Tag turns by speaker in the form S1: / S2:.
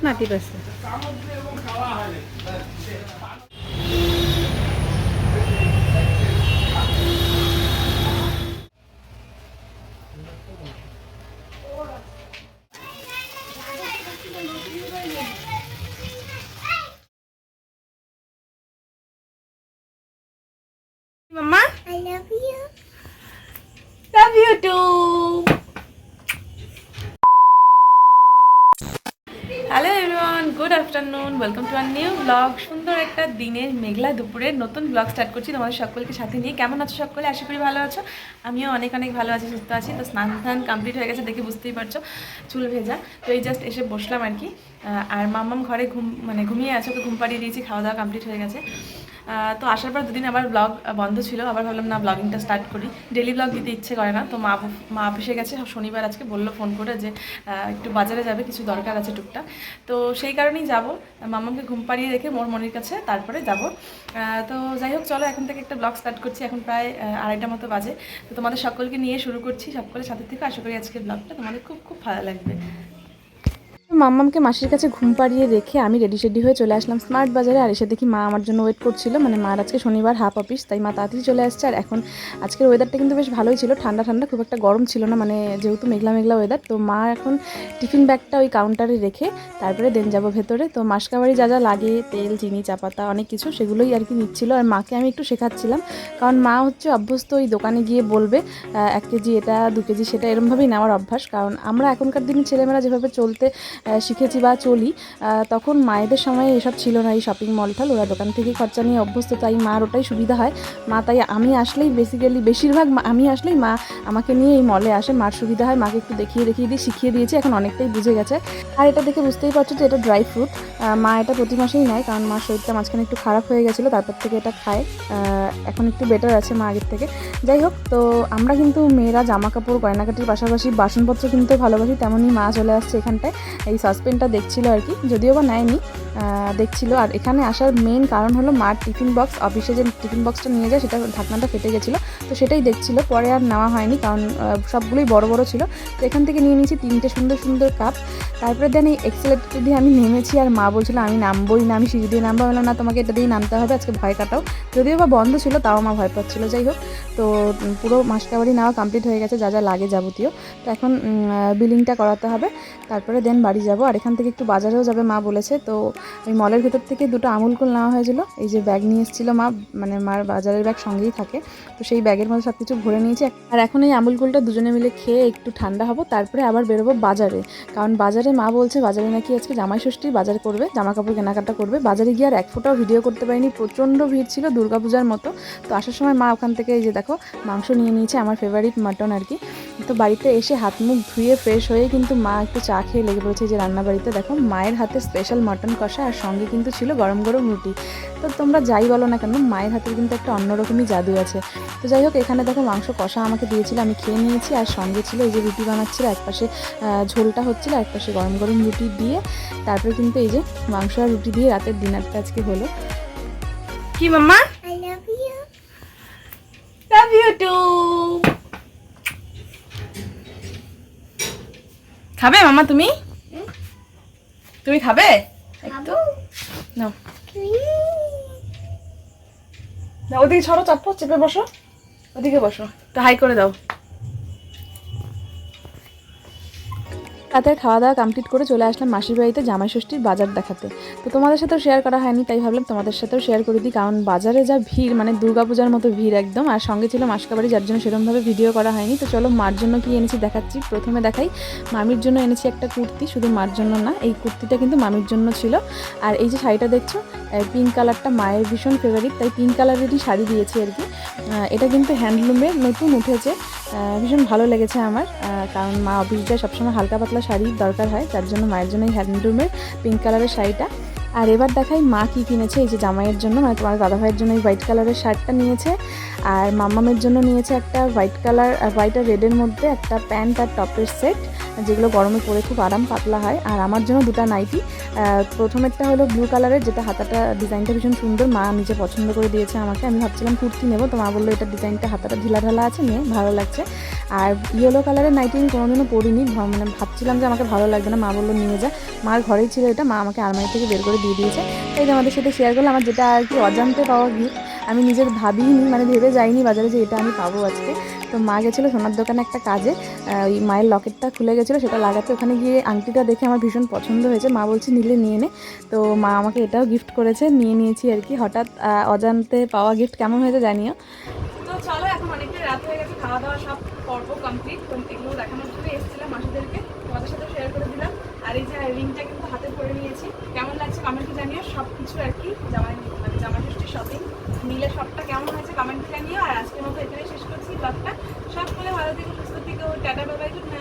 S1: নাতি পাশে মাম্মা
S2: I love you.
S1: Love you too. Hello everyone, good afternoon, welcome to our new vlog. সুন্দর একটা দিনের মেঘলা দুপুরে নতুন ব্লগ স্টার্ট করছি তোমাদের সকলকে সাথে নিয়ে। কেমন আছো সকলে? আশা করি ভালো আছো। আমিও অনেক অনেক ভালো আছি, সুস্থ আছি। তো স্নান ধান কমপ্লিট হয়ে গেছে, দেখে বুঝতেই পারছো চুল ভেজা। তো এই জাস্ট এসে বসলাম আর কি। আর মাম্মাম ঘরে ঘুমিয়ে আছে, ওকে ঘুম পাড়িয়ে দিয়েছি, খাওয়া দাওয়া কমপ্লিট হয়ে গেছে। তো আসার পর দুদিন আবার ব্লগ বন্ধ ছিল, আবার ভাবলাম না ব্লগিংটা স্টার্ট করি। ডেলি ব্লগ দিতে ইচ্ছে করে না। তো মা অফিসে গেছে শনিবার, আজকে বললো ফোন করে যে একটু বাজারে যাবে, কিছু দরকার আছে টুকটাক। তো সেই কারণেই যাব, মাম্মাকে ঘুম পাড়িয়ে রেখে মোর মনির কাছে তারপরে যাব। তো যাই হোক, চলো এখন থেকে একটা ব্লগ স্টার্ট করছি। এখন প্রায় 2:30 মতো বাজে। তো তোমাদের সকলকে নিয়ে শুরু করছি, সকলের সাথে থেকে। আশা করি আজকের ব্লগটা তোমাদের খুব খুব ভালো লাগবে। মাম্মামকে মাসির কাছে ঘুম পাড়িয়ে রেখে আমি রেডি হয়ে চলে আসলাম স্মার্ট বাজারে। আর এসে দেখি মা আমার জন্য ওয়েট করছিল, মানে মার আজকে শনিবার হাফ অফিস, তাই মা তাড়াতাড়ি চলে আসছে। আর এখন আজকের ওয়েদারটা কিন্তু বেশ ভালোই ছিল, ঠান্ডা ঠান্ডা, খুব একটা গরম ছিল না, মানে যেহেতু মেঘলা মেঘলা ওয়েদার। তো মা এখন টিফিন ব্যাগটা ওই কাউন্টারে রেখে তারপরে দেন যাবো ভেতরে। তো মাসকাবাড়ি যা যা লাগে, তেল, চিনি, চা পাতা, অনেক কিছু, সেগুলোই আর কি নিচ্ছিল। আর মাকে আমি একটু শেখাচ্ছিলাম, কারণ মা হচ্ছে অভ্যস্ত ওই দোকানে গিয়ে বলবে 1 কেজি এটা, 2 কেজি সেটা, এরমভাবেই নেওয়ার অভ্যাস। কারণ আমরা এখনকার দিনে ছেলেমেয়েরা যেভাবে চলতে শিখেছি বা চলি, তখন মায়েদের সময় এসব ছিল না, এই শপিং মল টল, ওরা দোকান থেকে খরচা নিয়ে অভ্যস্ত, তাই মার ওটাই সুবিধা হয়। মা তাই আমি আসলেই বেশিরভাগ আমি আসলেই মা আমাকে নিয়ে এই মলে আসে, মার সুবিধা হয়। মাকে একটু দেখিয়ে দিয়ে শিখিয়ে দিয়েছি, এখন অনেকটাই বুঝে গেছে। আর এটা দেখে বুঝতেই পারছো যে এটা ড্রাই ফ্রুট। মা এটা প্রতি মাসেই নেয়, কারণ মার শরীরটা মাঝখানে একটু খারাপ হয়ে গেছিলো, তারপর থেকে এটা খায়। এখন একটু বেটার আছে মা আগের থেকে। যাই হোক, তো আমরা কিন্তু মেয়েরা জামা কাপড়, গয়নাকাটির পাশাপাশি বাসনপত্র কিনতে ভালোবাসি, তেমনই মা চলে আসছে এখানটায়। এই সসপেনটা দেখছিল আর কি, যদিও বা নেয়নি, দেখছিল। আর এখানে আসার মেন কারণ হলো মার টিফিন বক্স, অফিসে যে টিফিন বক্সটা নিয়ে যায় সেটা ঢাকনাটা ফেটে গেছিলো, তো সেটাই দেখছিল। পরে আর নেওয়া হয়নি, কারণ সবগুলোই বড় বড় ছিল। তো এখান থেকে নিয়ে নিয়েছি 3টে সুন্দর সুন্দর কাপ। তারপরে দেন এই এক্সেলেটর দিয়ে আমি নেমেছি, আর মা বলছিল আমি নামবোই না, আমি সিঁড়ি দিয়ে নামবো। বললাম না, তোমাকে এটা দিয়ে নামতে হবে, আজকে ভয় কাটাও। যদিও বা বন্ধ ছিল, তাও মা ভয় পাচ্ছিল। যাই হোক, তো পুরো মাসকাবাড়ি নেওয়া কমপ্লিট হয়ে গেছে, যা যা লাগে যাবতীয়। তো এখন বিলিংটা করাতে হবে, তারপরে দেন বাড়ি যাব। আর এখান থেকে একটু বাজারেও যাবে মা বলেছে। তো ওই মলের ভেতর থেকে 2টো আমুল কুল নেওয়া হয়েছিল। এই যে ব্যাগ নিয়ে এসেছিলো মা, মানে মার বাজারের ব্যাগ সঙ্গেই থাকে, তো সেই ব্যাগের মধ্যে সব কিছু ভরে নিয়েছি। আর এখন এই আমুল কুলটা দুজনে মিলে খেয়ে একটু ঠান্ডা হবো, তারপরে আবার বেরোবো বাজারে। কারণ বাজারে মা বলছে বাজারে নাকি আজকে জামাই ষষ্ঠী, বাজার করবে, জামা কাপড় কেনাকাটা করবে। বাজারে গিয়ে আর এক ফোঁটাও ভিডিও করতে পারিনি, প্রচণ্ড ভিড় ছিল, দুর্গাপূজার মতো। তো আসার সময় মা ওখান থেকে এই যে দেখো মাংস নিয়ে নিয়েছে, আমার ফেভারিট মাটন আর কি। তো বাড়িতে এসে হাত মুখ ধুয়ে ফ্রেশ হয়ে কিন্তু মা একটু চা খেয়ে লেগে পড়েছে। যে রান্নাবাড়িতে দেখো মায়ের হাতে স্পেশাল মাটন কষা, আর সঙ্গে কিন্তু ছিল গরম গরম রুটি। তো তোমরা যাই বলো না কেন, মায়ের হাতের কিন্তু একটা অন্যরকমই জাদু আছে। তো যাই হোক, এখানে দেখো মাংস কষা আমাকে দিয়েছিল, আমি খেয়ে নিয়েছি। আর সঙ্গে ছিল এই যে রুটি বানাচ্ছিল, একপাশে ঝোলটা হচ্ছিল, একপাশে গরম গরম রুটি দিয়ে। তারপরে কিন্তু এই যে মাংস আর রুটি দিয়ে রাতের ডিনারটা আজকে হলো। কি মাম্মা?
S2: I love you.
S1: Love you too. খাবে মামা? তুমি তুমি খাবে একটু? নাও না, ওদিকে ছড়ো, চাপো, চেপে বসো, ওদিকে বসো, তো হাই করে দাও। রাতের খাওয়া দাওয়া কমপ্লিট করে চলে আসলাম মাসির বাড়িতে জামাই ষষ্ঠীর বাজার দেখাতে। তো তোমাদের সাথেও শেয়ার করা হয়নি, তাই ভাবলাম তোমাদের সাথেও শেয়ার করে দিই। কারণ বাজারে যা ভিড়, মানে দুর্গাপূজার মতো ভিড় একদম। আর সঙ্গে ছিল মাসকাবাড়ি, যার জন্য সেরকমভাবে ভিডিও করা হয়নি। তো চলো মার জন্য কি এনেছি দেখাচ্ছি। প্রথমে দেখাই, মামির জন্য এনেছি একটা কুর্তি, শুধু মার জন্য না, এই কুর্তিটা কিন্তু মামির জন্য ছিল। আর এই যে শাড়িটা দেখছো, পিঙ্ক কালারটা মায়ের ভীষণ ফেভারিট, তাই পিঙ্ক কালারেরই শাড়ি দিয়েছি আর কি। এটা কিন্তু হ্যান্ডলুমের, নতুন উঠেছে, ভীষণ ভালো লেগেছে আমার। কারণ মা অফিস যায়, সবসময় হালকা পাতলা শাড়ির দরকার হয়, যার জন্য মায়ের জন্য এই হ্যান্ডলুমের পিঙ্ক কালারের শাড়িটা। আর এবার দেখাই মা কি কিনেছে। এই যে জামাইয়ের জন্য, মানে তোমার দাদা ভাইয়ের জন্য এই হোয়াইট কালারের শার্টটা নিয়েছে। আর মাম্মামের জন্য নিয়েছে একটা হোয়াইট আর রেডের মধ্যে একটা প্যান্ট আর টপের সেট, যেগুলো গরমে পরে খুব আরাম, পাতলা হয়। আর আমার জন্য 2টা নাইটি। প্রথমেরটা হলো ব্লু কালারের, যেটা হাতাটা ডিজাইনটা ভীষণ সুন্দর, মা নিজে পছন্দ করে দিয়েছে আমাকে। আমি ভাবছিলাম কুর্তি নেবো, তো মা বললো এটা ডিজাইনটা হাতাটা ঢিলা ঢালা আছে, নিয়ে ভালো লাগছে। আর ইয়েলো কালারের নাইটি আমি কোনোদিনও পরিনি, মানে ভাবছিলাম যে আমাকে ভালো লাগবে না, মা বললো নিয়ে যা। মার ঘরেই ছিল এটা, মা আমাকে আলমারি থেকে বের করে দিয়ে দিয়েছে। তাই যে আমাদের সাথে শেয়ার করলাম, আমার যেটা আর কি অজান্তে পাওয়া গিফট, আমি নিজের ভাবিনি, মানে ভেবে যাইনি বাজারে যে এটা আমি পাবো আজকে। তো মা গেছিলো সোনার দোকানে একটা কাজে, ওই মায়ের লকেটটা খুলে গেছিলো সেটা লাগাতে, ওখানে গিয়ে আংটিটা দেখে আমার ভীষণ পছন্দ হয়েছে, মা বলছে নিলে নিয়ে নে। তো মা আমাকে এটাও গিফট করেছে, নিয়ে নিয়েছি আর কি। হঠাৎ অজান্তে পাওয়া গিফট কেমন হয়েছে জানিও। তো চলো, এখন অনেকটাই রাত হয়ে গেছে, খাওয়া দাওয়া সব পর্ব কমপ্লিট। তো এগুলো দেখানোর জন্য এসেছিলাম মাসিদেরকে, তোমাদের সাথে শেয়ার করে দিলাম। আর এই যে রিংটা কিন্তু হাতে পরে নিয়েছি, কেমন লাগছে কমেন্টে জানিও। সব কিছু আর কি জামা ষষ্ঠী শপিং মিলে সবটা কেমন হয়েছে কমেন্টে জানিও। আর আজকের মতো এখানে শেষ করছি ব্লগটা। সব করে ভালো থেকো, সুস্থ থেকো, tata bye bye, good night.